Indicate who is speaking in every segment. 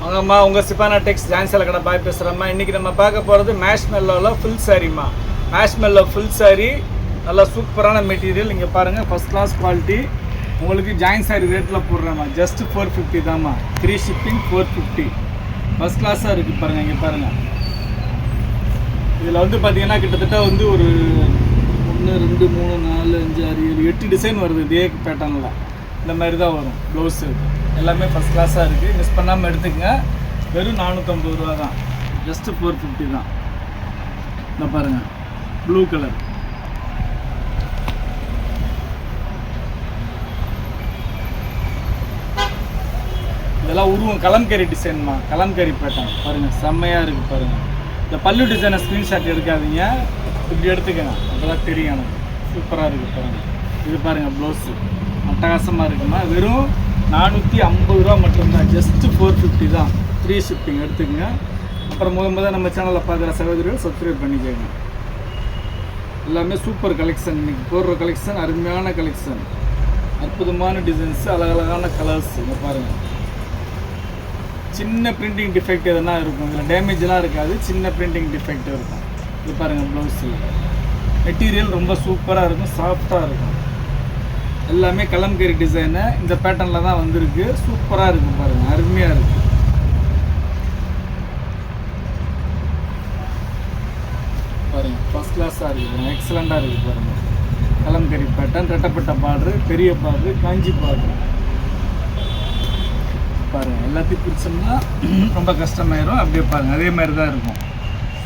Speaker 1: வாங்கம்மா, உங்கள் சிப்பானா டெக்ஸ் ஜான்சல் கடை பாய் பேசுகிறம்மா. இன்றைக்கி நம்ம பார்க்க போகிறது மேஷ்மெல்லோவில் ஃபுல் சாரீம்மா. மேஷ்மெல்லோ ஃபுல் சாரீ, நல்லா சூப்பரான மெட்டீரியல். இங்கே பாருங்கள், ஃபஸ்ட் கிளாஸ் குவாலிட்டி. உங்களுக்கு ஜாயின் சாரீ ரேட்டில் போடுறேம்மா. ஜஸ்ட் 450 தான்மா. Free shipping 450. ஃபஸ்ட் கிளாஸாக இருக்குது பாருங்கள். இங்கே பாருங்கள், இதில் வந்து பார்த்தீங்கன்னா கிட்டத்தட்ட வந்து ஒரு 1 2 3 4 5 6 7 8 டிசைன் வருது. இதே பேட்டர்னில் இந்த மாதிரி தான் வரும் ப்ளவுஸு. எல்லாமே ஃபஸ்ட் கிளாஸாக இருக்குது. மிஸ் பண்ணாமல் எடுத்துக்கங்க. வெறும் 450 ரூபா தான். ஜஸ்ட்டு 450 தான். இந்த பாருங்கள், ப்ளூ கலர். இதெல்லாம் உருவம் கலம்கரி டிசைன்மா. கலம்கரி பேட்டர்ன் பாருங்கள், செம்மையாக இருக்குது பாருங்கள். இந்த பல்லு டிசைனை ஸ்க்ரீன்ஷாட் எடுக்காதீங்க, இப்படி எடுத்துக்கங்க, அப்போ தான் தெரியும் எனக்கு. சூப்பராக இருக்குது பாருங்கள். இது பாருங்கள், ப்ளவுஸு அட்டகாசமாக இருக்குமா. வெறும் 450 ரூபா மட்டும்தான். ஜஸ்ட்டு 450 தான். ஃப்ரீ ஷிப்பிங் எடுத்துக்கங்க. அப்புறம் முதல் நம்ம சேனலில் பார்க்குற சகோதரிகள் சப்ஸ்கிரைப் பண்ணிக்கோங்க. எல்லாமே சூப்பர் கலெக்ஷன். இன்றைக்கி போடுற கலெக்ஷன் அருமையான கலெக்ஷன். அற்புதமான டிசைன்ஸு, அழகழகான கலர்ஸ். இங்கே பாருங்கள், சின்ன பிரிண்டிங் டிஃபெக்ட் எதுனா இருக்கும். இதில் டேமேஜ்லாம் இருக்காது, சின்ன பிரிண்டிங் டிஃபெக்ட் இருக்கும். இது பாருங்கள், ப்ளவுஸு மெட்டீரியல் ரொம்ப சூப்பராக இருக்கும், சாஃப்டாக இருக்கும். எல்லாமே கலம்கரி டிசைனு இந்த பேட்டர்னில் தான் வந்திருக்கு. சூப்பராக இருக்குது பாருங்கள், அருமையாக இருக்குது. பாருங்கள், ஃபஸ்ட் கிளாஸாக இருக்குது பாருங்கள், எக்ஸலண்ட்டாக இருக்குது பாருங்கள். கலம்கரி பேட்டர்ன், ரெட்டப்பட்ட பார்டரு, பெரிய பார்டரு, காஞ்சி பார்டரு பாருங்கள். எல்லாத்தையும் பிரிச்சோம்னா ரொம்ப கஷ்டமாயிரும். அப்படியே பாருங்கள், அதே மாதிரி தான் இருக்கும்.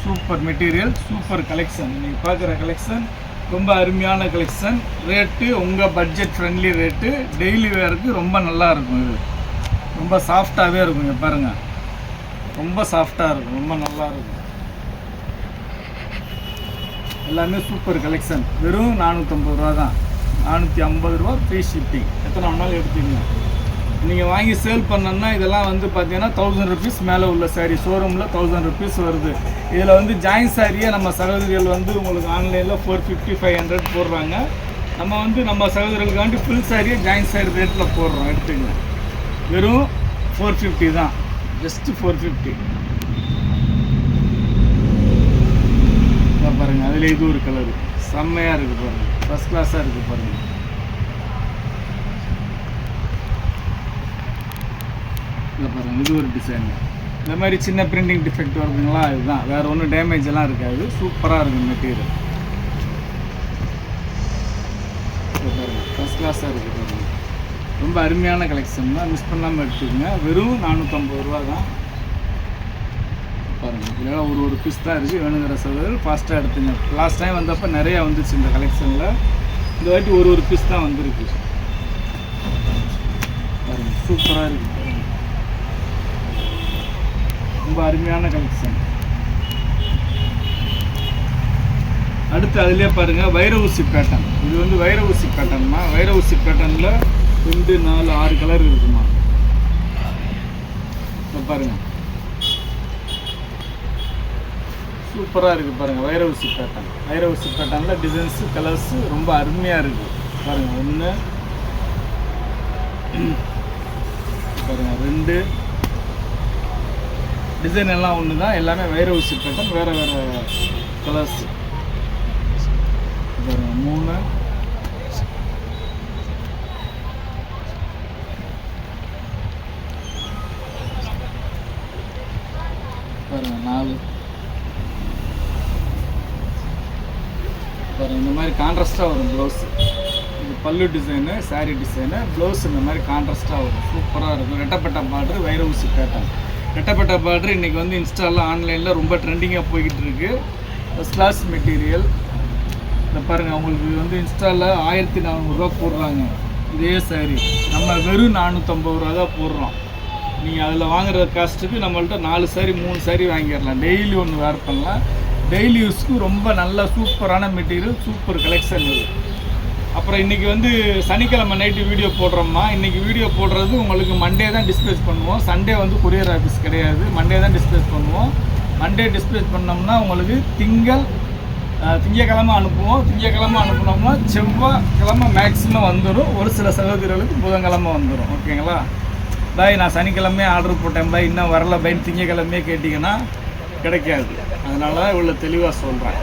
Speaker 1: Super material, super collection. நீங்கள் பார்க்குற கலெக்ஷன் ரொம்ப அருமையான கலெக்ஷன். ரேட்டு உங்கள் பட்ஜெட் ஃப்ரெண்ட்லி ரேட்டு. டெய்லி வேருக்கு ரொம்ப நல்லா இருக்கும். இது ரொம்ப சாஃப்டாகவே இருக்கும். இங்கே பாருங்கள், ரொம்ப சாஃப்டாக இருக்கும், ரொம்ப நல்லா இருக்கும். எல்லாமே சூப்பர் கலெக்ஷன். வெறும் 450 ரூபா தான். 450 ரூபா ஃப்ரீ ஷிப்பிங். எத்தனை வேணாலும் எடுத்துக்கங்க. நீங்கள் வாங்கி சேல் பண்ணோன்னா இதெல்லாம் வந்து பார்த்தீங்கன்னா 1000 ருபீஸ் மேலே உள்ள சாரீ. ஷோரூமில் 1000 ருபீஸ் வருது. இதில் வந்து ஜாயின் சாரியை நம்ம சகோதரிகள் வந்து உங்களுக்கு ஆன்லைனில் 450 500 போடுறாங்க. நம்ம வந்து நம்ம சகோதரிகளுக்காண்டி ஃபுல் சாரியை ஜாயின் சாரி ரேட்டில் போடுறோம். எடுத்துங்க, வெறும் 450 தான். ஜஸ்ட்டு 450. பாருங்கள், அதில் இது ஒரு கலரு செம்மையாக இருக்குது பாருங்கள். ஃபஸ்ட் கிளாஸாக இருக்குது பாருங்கள். இல்லை பாருங்கள், இது ஒரு டிசைன். இந்த மாதிரி சின்ன பிரிண்டிங் டிஃபெக்ட் வருதுங்களா, இதுதான். வேறு ஒன்றும் டேமேஜ் எல்லாம் இருக்காது. சூப்பராக இருக்கும் மெட்டீரியல். பாருங்கள், ஃபஸ்ட் கிளாஸாக இருக்குது பாருங்கள். ரொம்ப அருமையான கலெக்ஷன் தான். மிஸ் பண்ணாமல் எடுத்துக்கோங்க. வெறும் 450 ரூபா தான். பாருங்கள், இதெல்லாம் ஒரு பீஸ் தான் இருக்குது. வேணுங்கிற சகோதரர்கள் ஃபாஸ்ட்டாக எடுத்துங்க. லாஸ்ட் டைம் வந்தப்போ நிறையா வந்துச்சு இந்த கலெக்ஷனில். இந்த வாட்டி ஒரு பீஸ் தான் வந்துருக்கு. பாருங்கள், சூப்பராக இருக்குது. ரொம்ப அருமையான கலெக்ஷன். அடுத்து அதிலே பாருங்கள், வைர ஊசி பேட்டர்ன். இது வந்து வைர ஊசி பேட்டர்ன்மா. வைர ஊசி பேட்டர்னில் 2 4 6 கலர் இருக்குமா. இப்போ பாருங்கள், சூப்பராக இருக்குது பாருங்கள். வைர ஊசி பேட்டர்ன். வைர ஊசி பேட்டர்னில் டிசைன்ஸு கலர்ஸு ரொம்ப அருமையாக இருக்குது பாருங்கள். 1 பாருங்கள், 2 டிசைன் எல்லாம் ஒன்று தான். எல்லாமே வைர ஊசி பேட்டர்ன், வேறு வேறு கலர்ஸ். 3 பாருங்கள், 4 பாருங்கள். இந்த மாதிரி கான்ட்ராஸ்டாக வரும் ப்ளவுஸு. இது பல்லு டிசைனு, சாரீ டிசைனு, ப்ளவுஸ் இந்த மாதிரி கான்ட்ராஸ்டாக வரும். சூப்பராக இருக்கும். ரெட்டப்பட்ட பார்டரு, வைர ஊசி பேட்டர்ன். ரெட்டப்பட்ட பார்டர் இன்றைக்கி வந்து இன்ஸ்டாவில் ஆன்லைனில் ரொம்ப ட்ரெண்டிங்காக போய்கிட்டு இருக்குது. First class material. இந்த பாருங்கள், உங்களுக்கு வந்து இன்ஸ்டாவில் 1400 ரூபா போடுறாங்க இதே சாரீ. நம்ம வெறும் 450 ரூபா தான் போடுறோம். நீங்கள் அதில் வாங்குகிற காஸ்ட்டுக்கு நம்மள்ட்ட 4 சாரீ 3 சாரீ வாங்கிடலாம். டெய்லி ஒன்று வேர் பண்ணலாம். டெய்லி யூஸ்க்கு ரொம்ப நல்ல சூப்பரான மெட்டீரியல், சூப்பர் கலெக்ஷன் இது. அப்புறம் இன்றைக்கி வந்து சனிக்கிழமை நைட்டு வீடியோ போடுறோம்மா. இன்றைக்கி வீடியோ போடுறது உங்களுக்கு மண்டே தான் டிஸ்பேச் பண்ணுவோம். சண்டே வந்து கொரியர் ஆஃபீஸ் கிடையாது. மண்டே தான் டிஸ்பேச் பண்ணுவோம். மண்டே டிஸ்பேச் பண்ணோம்னா உங்களுக்கு திங்கக்கிழமை அனுப்புவோம். திங்கக்கிழமை அனுப்புனோம்னா செவ்வாய்க்கிழமை மேக்ஸிமம் வந்துடும். ஒரு சில சகோதரிகளுக்கு புதன்கிழமை வந்துடும். ஓகேங்களா? பாய் நான் சனிக்கிழமையே ஆர்டர் போட்டேன் பாய் இன்னும் வரல பாய் திங்கக்கிழமையே கேட்டிங்கன்னா கிடைக்காது. அதனால தான் இவ்வளோ தெளிவாக சொல்கிறேன்.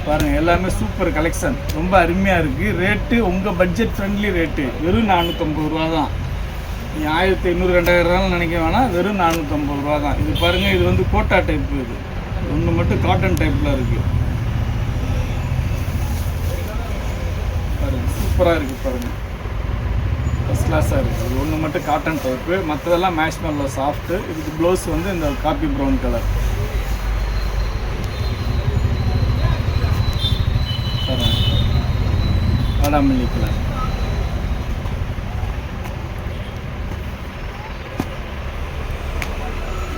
Speaker 1: பாருங்கள் எல்லாமே சூப்பர் கலெக்ஷன், ரொம்ப அருமையாக இருக்குது. ரேட்டு உங்கள் பட்ஜெட் ஃப்ரெண்ட்லி ரேட்டு, வெறும் 450 ரூபா தான். நீங்கள் 1500 2000 நினைக்க வேணாம், வெறும் 450 ரூபா தான். இது பாருங்கள், இது வந்து கோட்டா டைப்பு, இது ஒன்று மட்டும் காட்டன் டைப்பில் இருக்குது. பாருங்கள் சூப்பராக இருக்குது, பாருங்கள் ஃபஸ்ட் கிளாஸாக இருக்குது. இது ஒன்று மட்டும் காட்டன் டைப்பு, மற்றதெல்லாம் மேஷ்மெல்லோ சாஃப்ட்டு. இதுக்கு ப்ளவுஸ் வந்து இந்த காப்பி ப்ரௌன் கலர். வாடாமல்லி கலர்.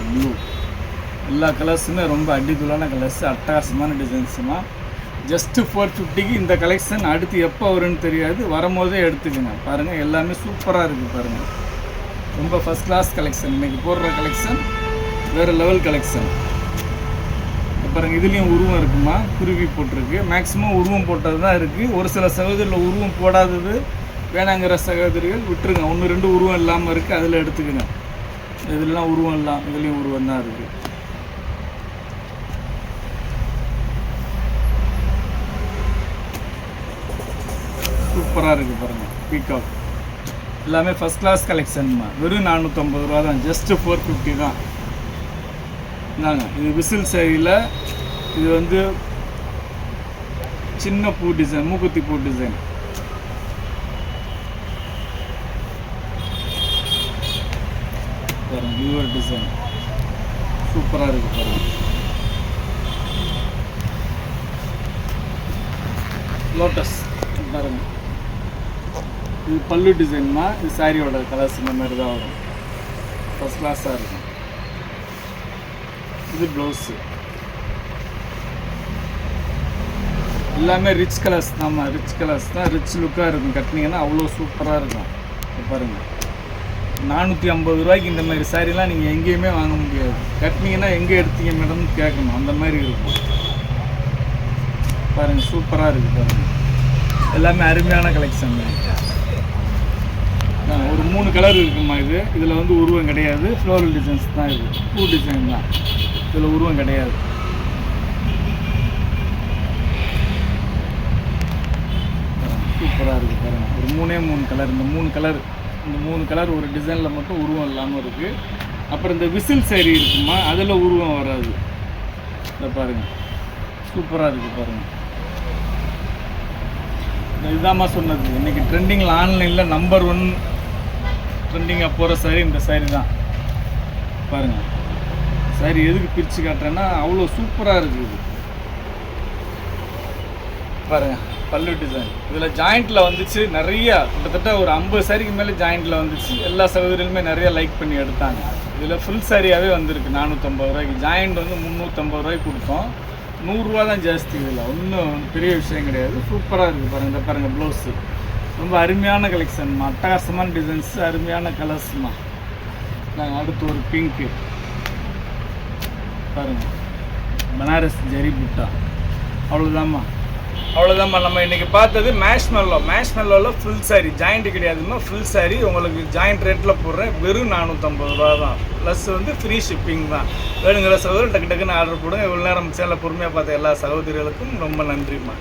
Speaker 1: ப்ளூ. எல்லா கலர்ஸுமே ரொம்ப அடிக்குள்ளான கலர்ஸ், அட்டகாசமான டிசைன்ஸுமா. ஜஸ்ட்டு 450க்கு இந்த கலெக்ஷன். அடுத்து எப்போ வரும்னு தெரியாது, வரும்போதே எடுத்துக்கங்க. பாருங்கள் எல்லாமே சூப்பராக இருக்குது. பாருங்கள் ரொம்ப ஃபஸ்ட் கிளாஸ் கலெக்ஷன். இன்றைக்கி போடுற கலெக்ஷன் வேறு லெவல் கலெக்ஷன். பாருங்கள் இதுலேயும் உருவம் இருக்குமா, குருவி போட்டிருக்கு. மேக்ஸிமம் உருவம் போட்டது தான் இருக்குது. ஒரு சில சகோதரியில் உருவம் போடாதது வேணாங்கிற சகோதரிகள் விட்டுருங்க. 1-2 உருவம் இல்லாமல் இருக்குது, அதில் எடுத்துக்கங்க. இதுலாம் உருவம் இல்லாமல், இதுலேயும் உருவம் தான் இருக்குது. சூப்பராக இருக்குது பாருங்கள், பீகாக். எல்லாமே ஃபஸ்ட் கிளாஸ் கலெக்ஷன்மா. வெறும் 450 ரூபா தான், ஜஸ்ட்டு 450 தான். இந்தாங்க இது விசில் சேரீயில். இது வந்து சின்ன பூ டிசைன், மூக்குத்தி பூ டிசைன். பாருங்க இது ஒரு டிசைன் சூப்பராக இருக்குது பாருங்கள். லோட்டஸ் பாருங்கள், இது பல்லு டிசைன்மா. இது சாரியோட கலர்ஸ் இந்த மாதிரி தான் வரும், ஃபஸ்ட் கிளாஸாக இருக்கும். இது ப்ளவுஸு. எல்லாமே ரிச் கலர்ஸ் தான்மா, ரிச் கலர்ஸ் தான். ரிச் லுக்காக இருக்கும், கட்டினீங்கன்னா அவ்வளோ சூப்பராக இருக்கும். பாருங்கள் 450 ரூபாய்க்கு இந்த மாதிரி சாரீலாம் நீங்கள் எங்கேயுமே வாங்க முடியாது. கட்டினீங்கன்னா எங்கே எடுத்தீங்க மேடம்னு கேட்கணும், அந்த மாதிரி இருக்கும். பாருங்கள் சூப்பராக இருக்குது பாருங்கள். எல்லாமே அருமையான கலெக்ஷன் தான். ஒரு 3 கலர் இருக்குமா. இதில் வந்து உருவம் கிடையாது, ஃப்ளோரல் டிசைன்ஸ் தான். இது பூ டிசைன் தான், இதில் உருவம் கிடையாது. சூப்பராக இருக்குது பாருங்கள். ஒரு 3 கலர். இந்த 3 கலர் ஒரு டிசைனில் மட்டும் உருவம் இல்லாமல் இருக்குது. அப்புறம் இந்த விசில் சேரீ இருக்குமா, அதில் உருவம் வராது. இதை பாருங்கள் சூப்பராக இருக்குது பாருங்கள். இதுதாம்மா சொன்னது, இன்றைக்கி ட்ரெண்டிங்கில் ஆன்லைனில் நம்பர் 1 ட்ரெண்டிங்காக போகிற சாரீ இந்த சாரீ தான். பாருங்கள் சாரீ எதுக்கு பிரித்து காட்டுறேன்னா அவ்வளோ சூப்பராக இருக்குது. பாருங்கள் பல்லு டிசைன். இதில் ஜாயிண்ட்டில் வந்துச்சு நிறையா, கிட்டத்தட்ட ஒரு 50 சாரிக்கு மேலே ஜாயிண்ட்டில் வந்துச்சு. எல்லா சகோதரிகளுமே நிறையா லைக் பண்ணி எடுத்தாங்க. இதில் ஃபுல் சாரியாகவே வந்திருக்கு 450 ரூபாய்க்கு. ஜாயிண்ட் வந்து 350 ரூபாய்க்கு கொடுத்தோம். 100 ரூபா தான் ஜாஸ்தி. இதில் ஒன்றும் பெரிய விஷயம் கிடையாது. சூப்பராக இருக்குது பாருங்கள். இந்த பாருங்கள் ப்ளவுஸு ரொம்ப அருமையான கலெக்ஷன்மா, அட்டகாசமான டிசைன்ஸு, அருமையான கலர்ஸ்மா. நாங்கள் அடுத்து ஒரு பிங்க்கு பாருங்கள், பனாரஸ் ஜரி புட்டா. அவ்வளோதாம்மா. நம்ம இன்றைக்கி பார்த்தது மேஷ்மெல்லோவில் ஃபுல் சாரீ. ஜாயிண்ட்டு கிடையாதுமா, ஃபுல் சாரீ. உங்களுக்கு ஜாயிண்ட் ரேட்டில் போடுறேன், வெறும் 450 ரூபா தான். ப்ளஸ் வந்து ஃப்ரீ ஷிப்பிங் தான். வேணுங்கிற சகோதரர் டக்கு டக்குன்னு ஆர்டர் போடுங்க. இவ்வளோ நேரம் சேனலை பொறுமையாக பார்த்த எல்லா சகோதரிகளுக்கும் ரொம்ப நன்றிம்மா.